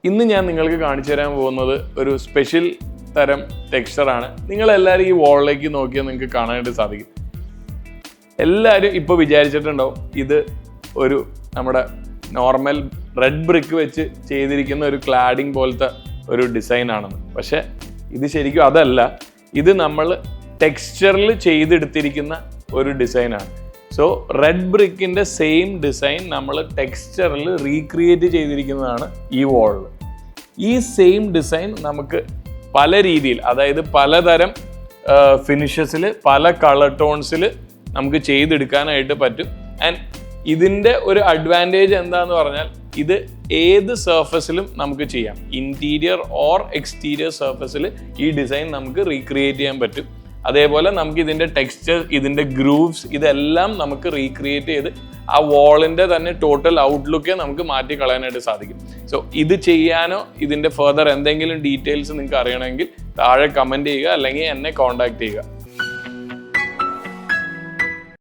ഇന്ന് ഞാൻ നിങ്ങൾക്ക് കാണിച്ചു തരാൻ പോകുന്നത് ഒരു സ്പെഷ്യൽ തരം ടെക്സ്ചറാണ്. നിങ്ങളെല്ലാവരും ഈ വാളിലേക്ക് നോക്കിയാൽ നിങ്ങൾക്ക് കാണാനായിട്ട് സാധിക്കും. എല്ലാവരും ഇപ്പോൾ വിചാരിച്ചിട്ടുണ്ടാവും ഇത് ഒരു നമ്മുടെ നോർമൽ റെഡ് ബ്രിക്ക് വെച്ച് ചെയ്തിരിക്കുന്ന ഒരു ക്ലാഡിങ് പോലത്തെ ഒരു ഡിസൈൻ ആണെന്ന്. പക്ഷെ ഇത് ശരിക്കും അതല്ല. ഇത് നമ്മൾ ടെക്സ്ചറിൽ ചെയ്തെടുത്തിരിക്കുന്ന ഒരു ഡിസൈനാണ്. സോ റെഡ് ബ്രിക്കിൻ്റെ സെയിം ഡിസൈൻ നമ്മൾ ടെക്സ്ചറിൽ റീക്രിയേറ്റ് ചെയ്തിരിക്കുന്നതാണ് ഈ വാളിൽ. ഈ സെയിം ഡിസൈൻ നമുക്ക് പല രീതിയിൽ, അതായത് പലതരം ഫിനിഷസിൽ പല കളർ ടോൺസിൽ നമുക്ക് ചെയ്തെടുക്കാനായിട്ട് പറ്റും. ആൻഡ് ഇതിൻ്റെ ഒരു അഡ്വാൻറ്റേജ് എന്താന്ന് പറഞ്ഞാൽ ഇത് ഏത് സർഫസിലും നമുക്ക് ചെയ്യാം. ഇൻറ്റീരിയർ ഓർ എക്സ്റ്റീരിയർ സർഫസിൽ ഈ ഡിസൈൻ നമുക്ക് റീക്രിയേറ്റ് ചെയ്യാൻ പറ്റും. അതേപോലെ നമുക്ക് ഇതിൻ്റെ ടെക്സ്ചർ, ഇതിൻ്റെ ഗ്രൂവ്സ്, ഇതെല്ലാം നമുക്ക് റീക്രിയേറ്റ് ചെയ്ത് ആ വാളിൻ്റെ തന്നെ ടോട്ടൽ ഔട്ട്ലുക്കെ നമുക്ക് മാറ്റി കളയാനായിട്ട് സാധിക്കും. സോ ഇത് ചെയ്യാനോ ഇതിൻ്റെ ഫർദർ എന്തെങ്കിലും ഡീറ്റെയിൽസ് നിങ്ങൾക്ക് അറിയണമെങ്കിൽ താഴെ കമൻറ്റ് ചെയ്യുക, അല്ലെങ്കിൽ എന്നെ കോൺടാക്ട് ചെയ്യുക.